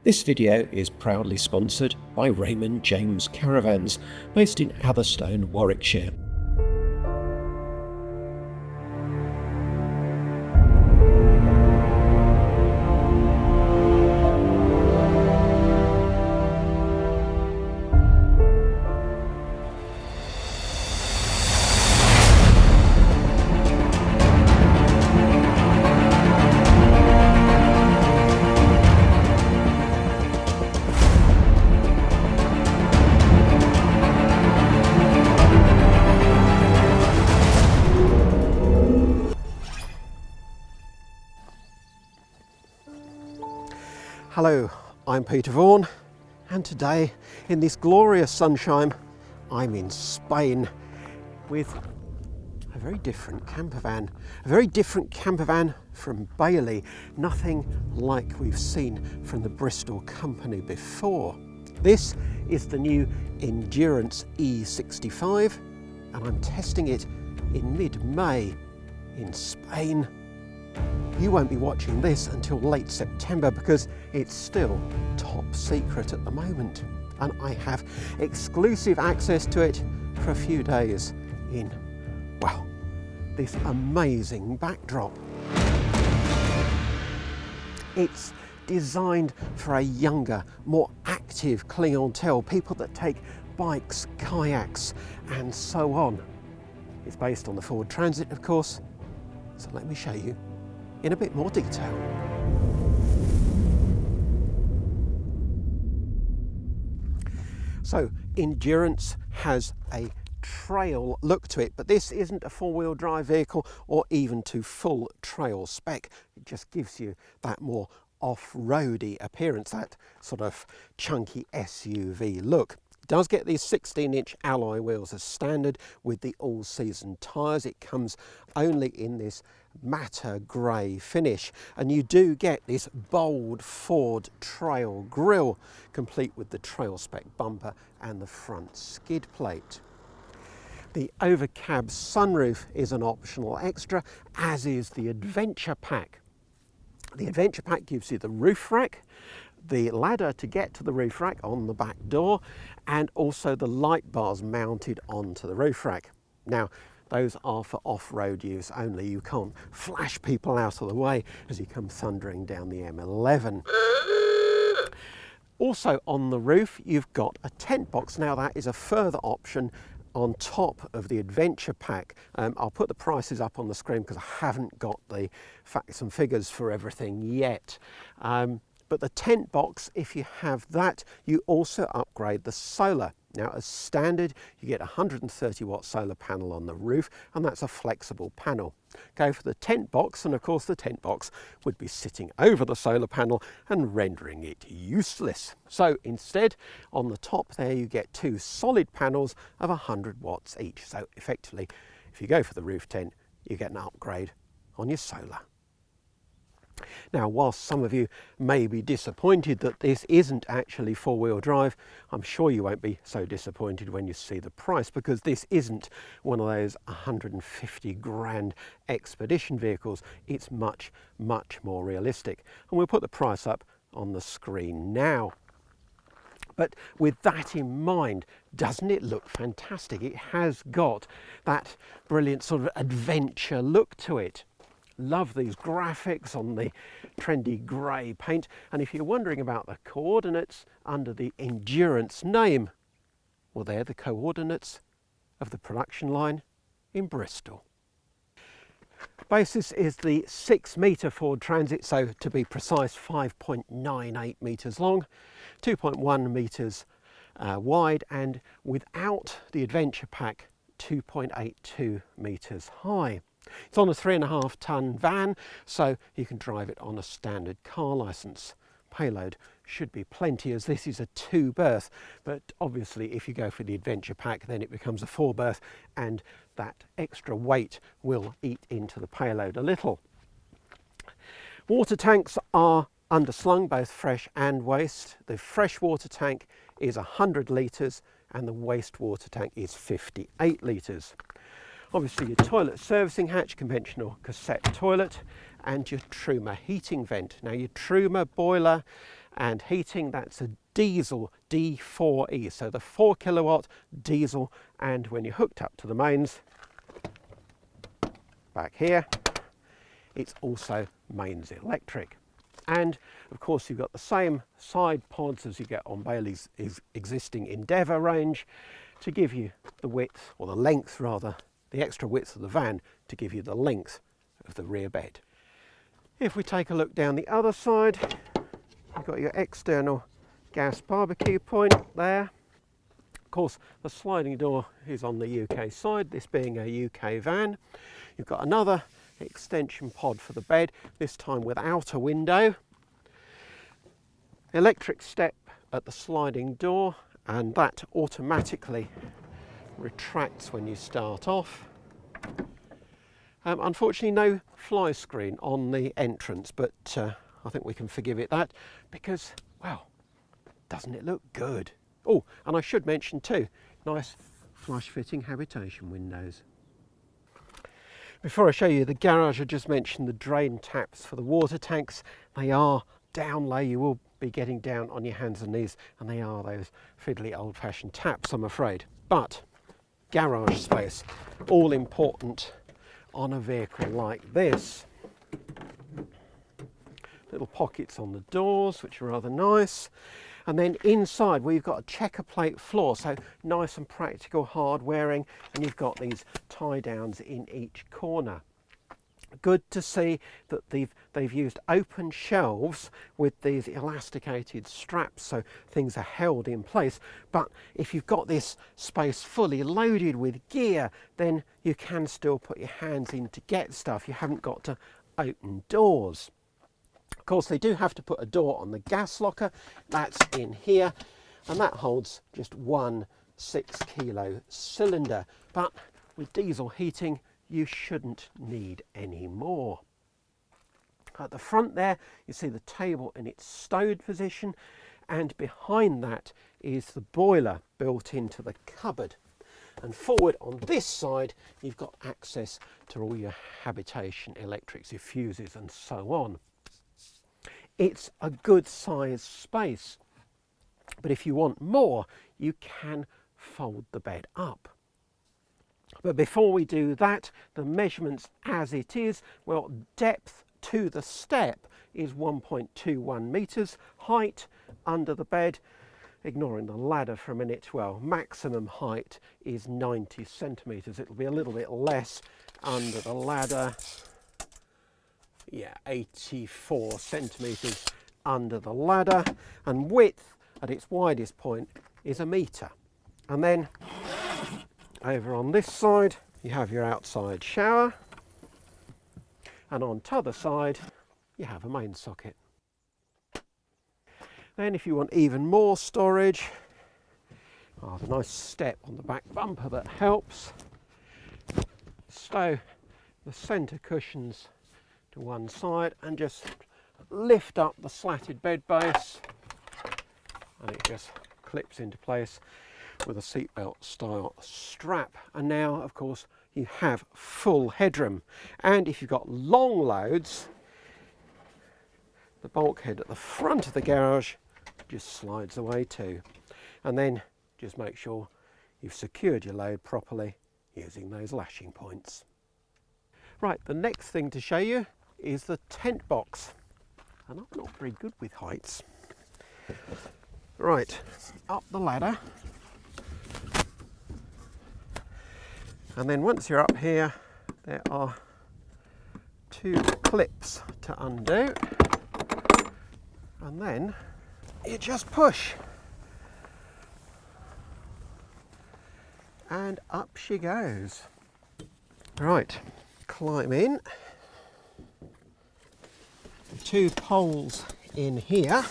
This video is proudly sponsored by Raymond James Caravans, based in Atherstone, Warwickshire. Hello, I'm Peter Vaughan, and today in this glorious sunshine I'm in Spain with a very different campervan. A very different campervan from Bailey, nothing like we've seen from the Bristol company before. This is the new Endurance E65 and I'm testing it in mid-May in Spain. You won't be watching this until late September because it's still top secret at the moment, and I have exclusive access to it for a few days in, well, this amazing backdrop. It's designed for a younger, more active clientele, people that take bikes, kayaks and so on. It's based on the Ford Transit, of course, so let me show you in a bit more detail. So Endurance has a trail look to it, but this isn't a four-wheel drive vehicle or even to full trail spec. It just gives you that more off-roady appearance, that sort of chunky SUV look. It does get these 16-inch alloy wheels as standard with the all-season tyres. It comes only in this matte grey finish, and you do get this bold Ford trail grille complete with the trail spec bumper and the front skid plate. The overcab sunroof is an optional extra, as is the Adventure Pack. The Adventure Pack gives you the roof rack, the ladder to get to the roof rack on the back door, and also the light bars mounted onto the roof rack. Now, those are for off-road use only. You can't flash people out of the way as you come thundering down the M11. Also on the roof, you've got a tent box. Now that is a further option on top of the Adventure Pack. I'll put the prices up on the screen because I haven't got the facts and figures for everything yet. But the tent box, if you have that, you also upgrade the solar. Now, as standard, you get a 130 watt solar panel on the roof, and that's a flexible panel. Go for the tent box, and of course the tent box would be sitting over the solar panel and rendering it useless. So instead, on the top there, you get two solid panels of 100 watts each. So effectively, if you go for the roof tent, you get an upgrade on your solar. Now, whilst some of you may be disappointed that this isn't actually four-wheel drive, I'm sure you won't be so disappointed when you see the price, because this isn't one of those 150 grand expedition vehicles. It's much, much more realistic. And we'll put the price up on the screen now. But with that in mind, doesn't it look fantastic? It has got that brilliant sort of adventure look to it. Love these graphics on the trendy grey paint. And if you're wondering about the coordinates under the Endurance name, well, they're the coordinates of the production line in Bristol. Basis is the 6-metre Ford Transit, so to be precise 5.98 metres long, 2.1 metres wide, and without the Adventure Pack 2.82 metres high. It's on a 3.5 tonne van, so you can drive it on a standard car licence. Payload should be plenty, as this is a 2-berth, but obviously if you go for the Adventure Pack then it becomes a 4-berth, and that extra weight will eat into the payload a little. Water tanks are underslung, both fresh and waste. The fresh water tank is 100 litres and the waste water tank is 58 litres. Obviously your toilet servicing hatch, conventional cassette toilet, and your Truma heating vent. Now your Truma boiler and heating. That's a diesel D4E, so the 4 kilowatt diesel, and when you're hooked up to the mains back here, it's also mains electric. And of course you've got the same side pods as you get on Bailey's existing Endeavour range to give you the width, or the length rather, the extra width of the van to give you the length of the rear bed. If we take a look down the other side, you've got your external gas barbecue point there. Of course the sliding door is on the UK side, this being a UK van. You've got another extension pod for the bed, this time without a window. Electric step at the sliding door, and that automatically retracts when you start off. Unfortunately no fly screen on the entrance, but I think we can forgive it that, because, well, doesn't it look good? Oh, and I should mention too, nice flush fitting habitation windows. Before I show you the garage, I just mentioned the drain taps for the water tanks. They are down low, you will be getting down on your hands and knees, and they are those fiddly old-fashioned taps, I'm afraid. But garage space, all important on a vehicle like this. Little pockets on the doors, which are rather nice. And then inside, we've got a checker plate floor, so nice and practical, hard wearing, and you've got these tie downs in each corner. Good to see that they've used open shelves with these elasticated straps, so things are held in place. But if you've got this space fully loaded with gear, then you can still put your hands in to get stuff. You haven't got to open doors. Of course, they do have to put a door on the gas locker. That's in here, and that holds just one 6 kilo cylinder. But with diesel heating, you shouldn't need any more. At the front there, you see the table in its stowed position, and behind that is the boiler built into the cupboard. And forward on this side, you've got access to all your habitation electrics, your fuses and so on. It's a good size space, but if you want more, you can fold the bed up. But before we do that, the measurements as it is, well, depth to the step is 1.21 metres, height under the bed, ignoring the ladder for a minute, well, maximum height is 90 centimetres. It'll be a little bit less under the ladder. Yeah, 84 centimetres under the ladder, and width at its widest point is 1 metre. And then over on this side you have your outside shower, and on t'other side you have a main socket. Then if you want even more storage, the nice step on the back bumper that helps. Stow the centre cushions to one side and just lift up the slatted bed base, and it just clips into place with a seatbelt style strap. And now of course you have full headroom, and if you've got long loads, the bulkhead at the front of the garage just slides away too. And then just make sure you've secured your load properly using those lashing points. Right, the next thing to show you is the TentBox, and I'm not very good with heights. Right, up the ladder, and then once you're up here, there are 2 clips to undo, and then you just push, and up she goes. Right, climb in. 2 poles in here.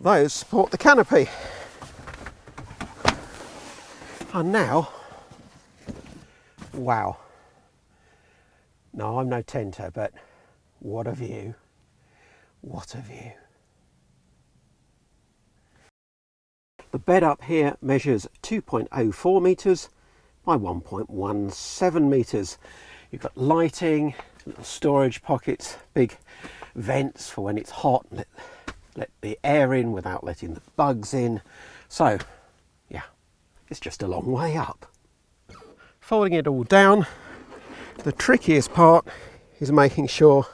Those support the canopy. And now, wow. No, I'm no tenter, but what a view. What a view. The bed up here measures 2.04 metres by 1.17 metres. You've got lighting, Little storage pockets, big vents for when it's hot, let the air in without letting the bugs in. So yeah, it's just a long way up. Folding it all down, the trickiest part is making sure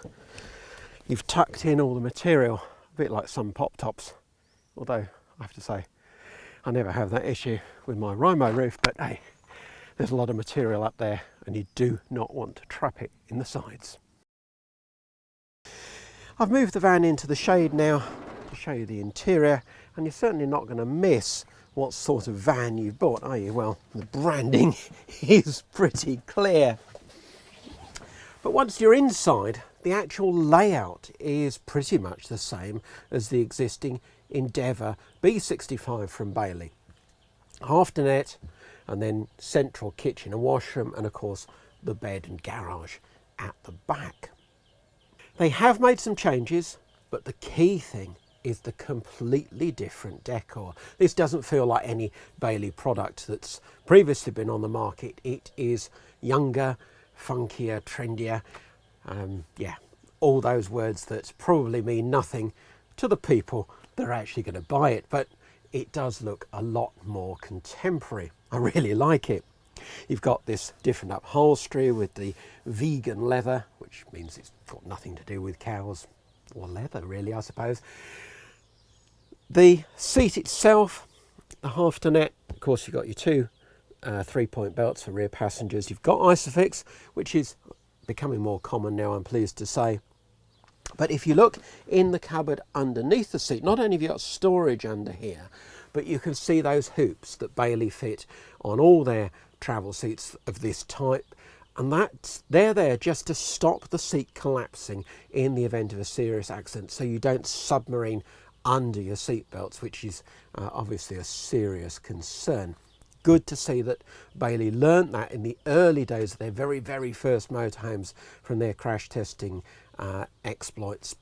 you've tucked in all the material, a bit like some pop tops, although I have to say I never have that issue with my Rimo roof, but hey, there's a lot of material up there and you do not want to trap it in the sides. I've moved the van into the shade now to show you the interior, and you're certainly not going to miss what sort of van you've bought, are you? Well, the branding is pretty clear. But once you're inside, the actual layout is pretty much the same as the existing Endeavour B65 from Bailey. Half dinette, and then central kitchen and washroom, and of course the bed and garage at the back. They have made some changes, but the key thing is the completely different decor. This doesn't feel like any Bailey product that's previously been on the market. It is younger, funkier, trendier. Yeah, all those words that probably mean nothing to the people that are actually going to buy it, but it does look a lot more contemporary. I really like it. You've got this different upholstery with the vegan leather, which means it's got nothing to do with cows or leather really, I suppose. The seat itself, the half dinette, of course you've got your two 3-point belts for rear passengers. You've got Isofix, which is becoming more common now, I'm pleased to say. But if you look in the cupboard underneath the seat, not only have you got storage under here, but you can see those hoops that Bailey fit on all their travel seats of this type, and they're there just to stop the seat collapsing in the event of a serious accident, so you don't submarine under your seat belts, which is obviously a serious concern. Good to see that Bailey learnt that in the early days of their very, very first motorhomes from their crash testing exploits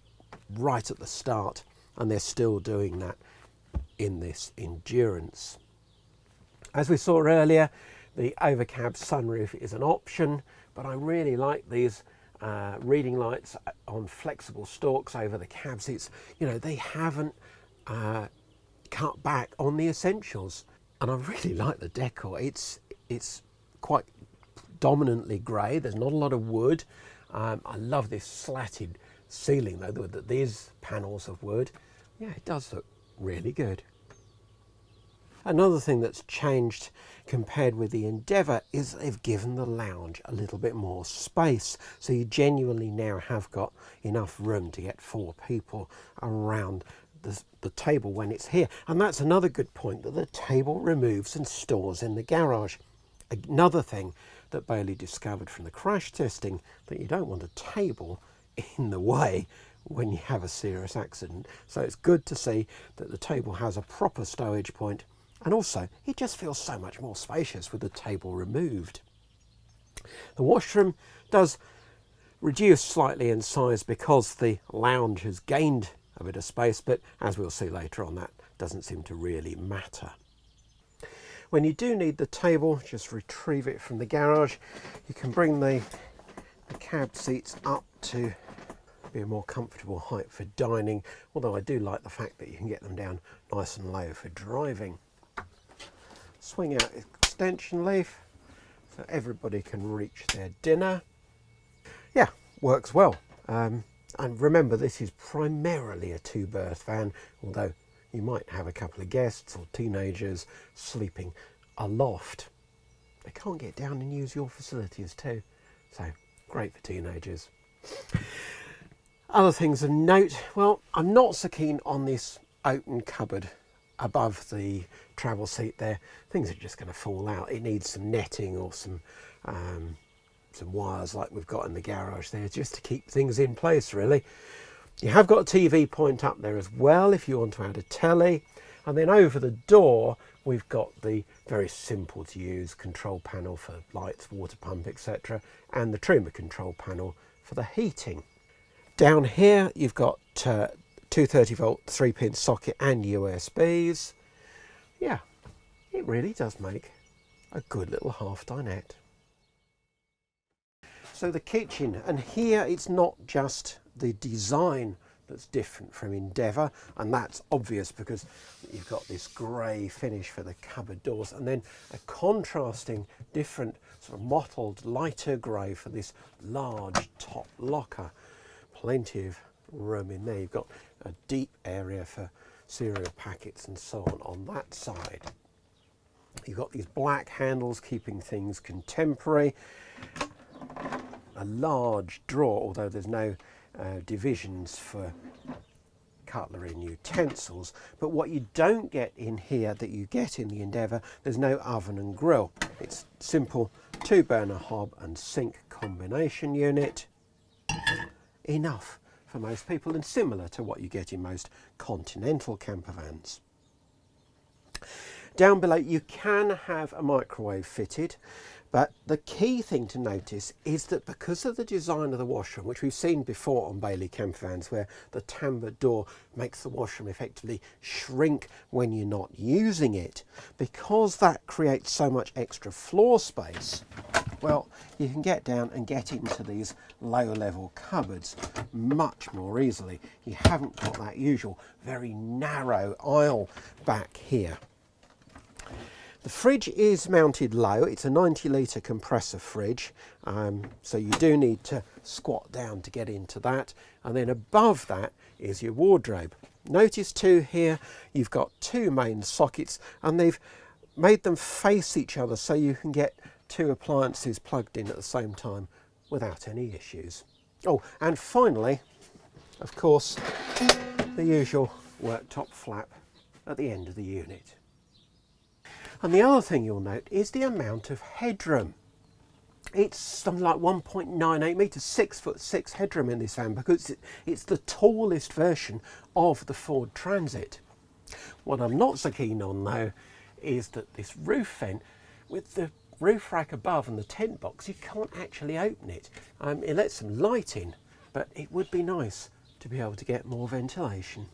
right at the start, and they're still doing that in this Endurance. As we saw earlier, the overcab sunroof is an option, but I really like these reading lights on flexible stalks over the cab seats. You know, they haven't cut back on the essentials, and I really like the decor. It's quite dominantly grey. There's not a lot of wood. I love this slatted ceiling though, with these panels of wood. Yeah, it does look really good. Another thing that's changed compared with the Endeavour is they've given the lounge a little bit more space. So you genuinely now have got enough room to get 4 people around the table when it's here. And that's another good point, that the table removes and stores in the garage. Another thing that Bailey discovered from the crash testing, that you don't want a table in the way when you have a serious accident. So it's good to see that the table has a proper stowage point. And also, it just feels so much more spacious with the table removed. The washroom does reduce slightly in size because the lounge has gained a bit of space, but as we'll see later on, that doesn't seem to really matter. When you do need the table, just retrieve it from the garage. You can bring the cab seats up to be a more comfortable height for dining, although I do like the fact that you can get them down nice and low for driving. Swing out extension leaf so everybody can reach their dinner. Yeah, works well. And remember, this is primarily a 2-berth van, although you might have a couple of guests or teenagers sleeping aloft. They can't get down and use your facilities too, so great for teenagers. Other things of note, well, I'm not so keen on this open cupboard above the travel seat there. Things are just going to fall out. It needs some netting or some wires like we've got in the garage there, just to keep things in place really. You have got a TV point up there as well if you want to add a telly, and then over the door we've got the very simple to use control panel for lights, water pump, etc., and the trimmer control panel for the heating. Down here you've got 230 volt 3-pin socket and USBs. Yeah, it really does make a good little half dinette. So the kitchen, and here it's not just the design that's different from Endeavour, and that's obvious because you've got this grey finish for the cupboard doors, and then a contrasting different sort of mottled lighter grey for this large top locker. Plenty of room in there. You've got a deep area for cereal packets and so on that side. You've got these black handles keeping things contemporary. A large drawer, although there's no divisions for cutlery and utensils. But what you don't get in here that you get in the Endeavour, there's no oven and grill. It's simple 2-burner hob and sink combination unit. Enough for most people, and similar to what you get in most continental campervans. Down below you can have a microwave fitted, but the key thing to notice is that because of the design of the washroom, which we've seen before on Bailey campervans, where the tambour door makes the washroom effectively shrink when you're not using it, because that creates so much extra floor space, well, you can get down and get into these low-level cupboards much more easily. You haven't got that usual very narrow aisle back here. The fridge is mounted low. It's a 90-litre compressor fridge, so you do need to squat down to get into that. And then above that is your wardrobe. Notice too here you've got 2 main sockets, and they've made them face each other so you can get 2 appliances plugged in at the same time without any issues. Oh, and finally, of course, the usual worktop flap at the end of the unit. And the other thing you'll note is the amount of headroom. It's something like 1.98 metres, 6'6" headroom in this van, because it's the tallest version of the Ford Transit. What I'm not so keen on though is that this roof vent, with the roof rack above and the tent box, you can't actually open it. It lets some light in, but it would be nice to be able to get more ventilation.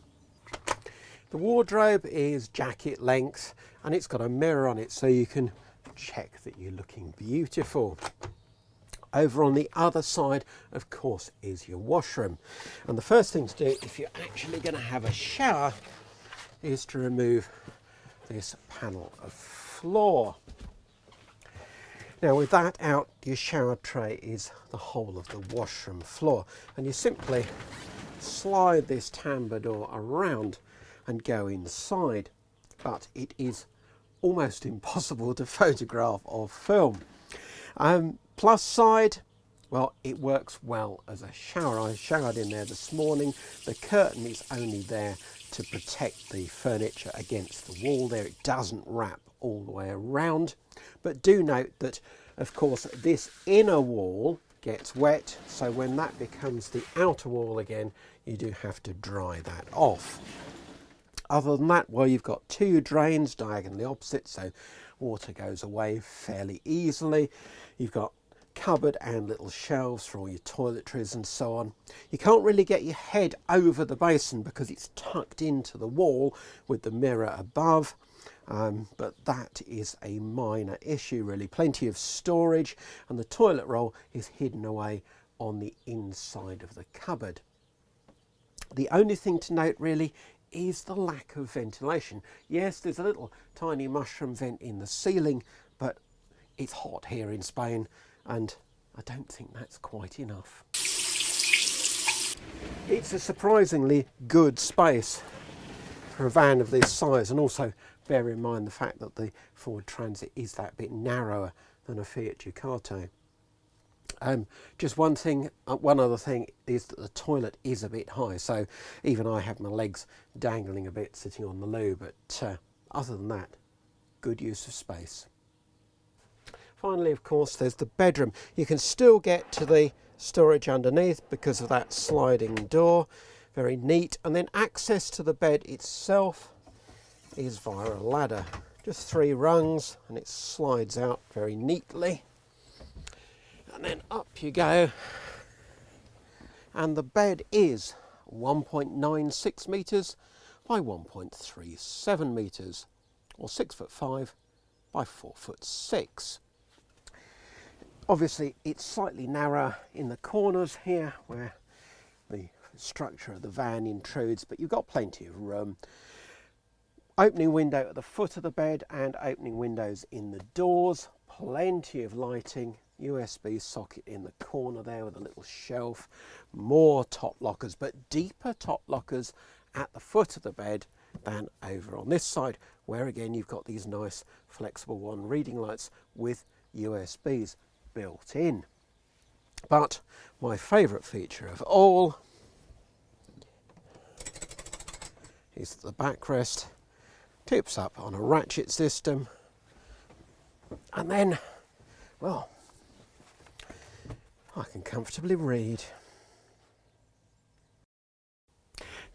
The wardrobe is jacket length, and it's got a mirror on it so you can check that you're looking beautiful. Over on the other side, of course, is your washroom. And the first thing to do if you're actually going to have a shower is to remove this panel of floor. Now with that out, your shower tray is the whole of the washroom floor, and you simply slide this tambour door around and go inside, but it is almost impossible to photograph or film. Plus side, well, it works well as a shower. I showered in there this morning. The curtain is only there to protect the furniture against the wall there. It doesn't wrap all the way around, but do note that of course this inner wall gets wet, so when that becomes the outer wall again, you do have to dry that off. Other than that, well, you've got 2 drains diagonally opposite, so water goes away fairly easily. You've got cupboard and little shelves for all your toiletries and so on. You can't really get your head over the basin because it's tucked into the wall with the mirror above, but that is a minor issue really. Plenty of storage, and the toilet roll is hidden away on the inside of the cupboard. The only thing to note really is the lack of ventilation. Yes, there's a little tiny mushroom vent in the ceiling, but it's hot here in Spain, and I don't think that's quite enough. It's a surprisingly good space for a van of this size, and also bear in mind the fact that the Ford Transit is that bit narrower than a Fiat Ducato. Just one other thing is that the toilet is a bit high, so even I have my legs dangling a bit sitting on the loo, but other than that, good use of space. Finally, of course, there's the bedroom. You can still get to the storage underneath because of that sliding door, very neat, and then access to the bed itself is via a ladder. Just 3 rungs, and it slides out very neatly. And then up you go, and the bed is 1.96 metres by 1.37 metres, or 6'5" by 4'6". Obviously it's slightly narrower in the corners here where the structure of the van intrudes, but you've got plenty of room. Opening window at the foot of the bed and opening windows in the doors, plenty of lighting, USB socket in the corner there with a little shelf, more top lockers, but deeper top lockers at the foot of the bed than over on this side, where again you've got these nice flexible one reading lights with USBs built in. But my favourite feature of all is the backrest. Tips up on a ratchet system, and then, well, I can comfortably read.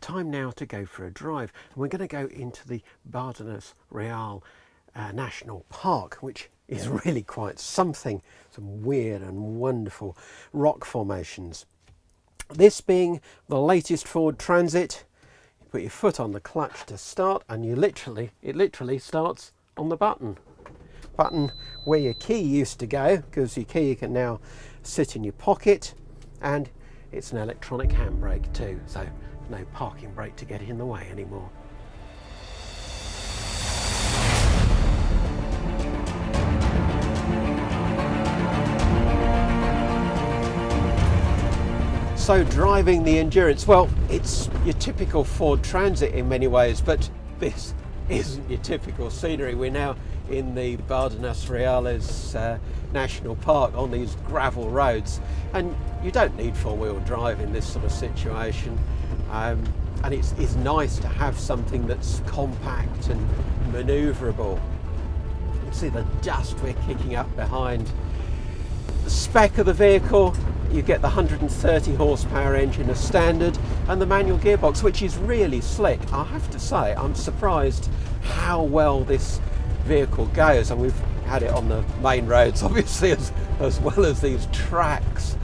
Time now to go for a drive, and we're going to go into the Bardenas Reales National Park, which is really quite something. Some weird and wonderful rock formations. This being the latest Ford Transit, you put your foot on the clutch to start, and it literally starts on the button where your key used to go, because your key can now sit in your pocket, and it's an electronic handbrake too, so no parking brake to get in the way anymore. So driving the Endurance, well, it's your typical Ford Transit in many ways, but this isn't your typical scenery. We're now in the Bardenas Reales National Park on these gravel roads, and you don't need four-wheel drive in this sort of situation, and it's nice to have something that's compact and manoeuvrable. You can see the dust we're kicking up behind. The spec of the vehicle, you get the 130 horsepower engine as standard and the manual gearbox, which is really slick. I have to say, I'm surprised how well this vehicle goes, and we've had it on the main roads obviously as well as these tracks,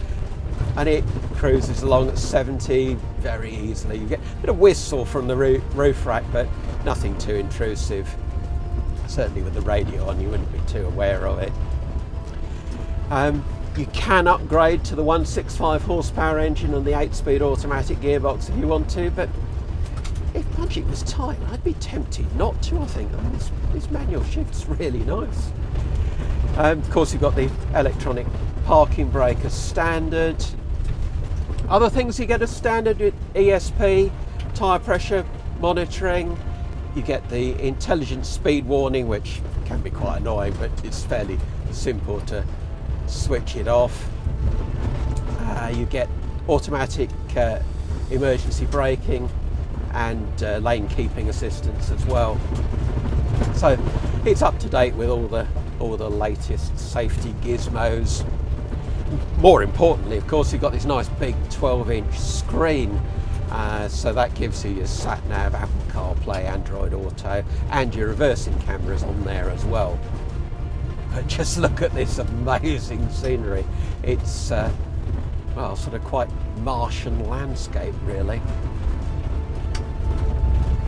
and it cruises along at 70 very easily. You get a bit of whistle from the roof rack, but nothing too intrusive. Certainly with the radio on you wouldn't be too aware of it. You can upgrade to the 165 horsepower engine and the 8-speed automatic gearbox if you want to, but if budget was tight, I'd be tempted not to, I think. I mean, this manual shift's really nice. Of course, you've got the electronic parking brake as standard. Other things you get as standard with ESP, tyre pressure monitoring. You get the intelligent speed warning, which can be quite annoying, but it's fairly simple to switch it off. You get automatic emergency braking and lane keeping assistance as well. So it's up to date with all the latest safety gizmos. More importantly, of course, you've got this nice big 12-inch screen, so that gives you your sat-nav, Apple CarPlay, Android Auto, and your reversing cameras on there as well. But just look at this amazing scenery. It's well, sort of quite Martian landscape, really,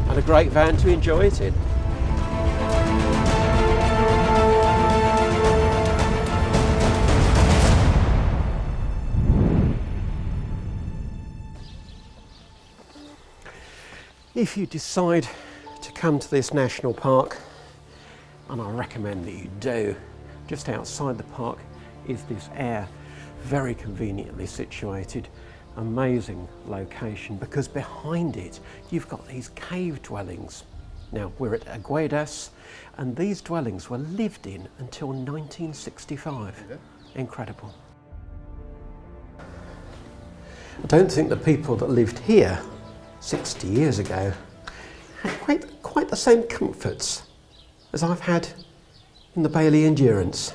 and a great van to enjoy it in. If you decide to come to this national park, and I recommend that you do, just outside the park is this air, very conveniently situated, amazing location, because behind it you've got these cave dwellings. Now we're at Bardenas, and these dwellings were lived in until 1965. Yeah. Incredible. I don't think the people that lived here 60 years ago had quite the same comforts as I've had in the Bailey Endurance,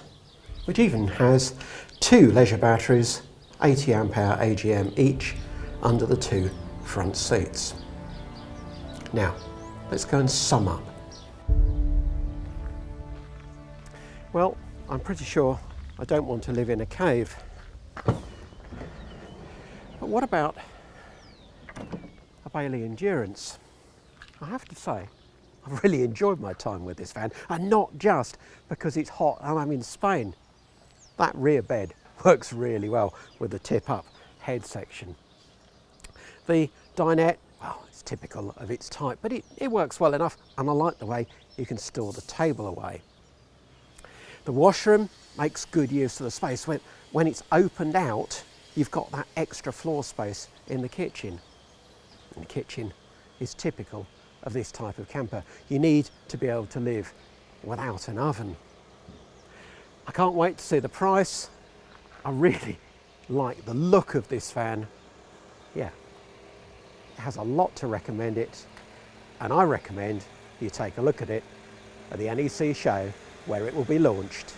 which even has 2 leisure batteries, 80 amp hour AGM each, under the 2 front seats. Now, let's go and sum up. Well, I'm pretty sure I don't want to live in a cave. But what about a Bailey Endurance? I have to say, I've really enjoyed my time with this van, and not just because it's hot and I'm in Spain. that rear bed works really well with the tip up head section. The dinette, well, it's typical of its type, but it works well enough, and I like the way you can store the table away. The washroom makes good use of the space. When it's opened out, you've got that extra floor space in the kitchen. And the kitchen is typical of this type of camper. You need to be able to live without an oven. I can't wait to see the price. I really like the look of this fan. Yeah, it has a lot to recommend it, and I recommend you take a look at it at the NEC show where it will be launched.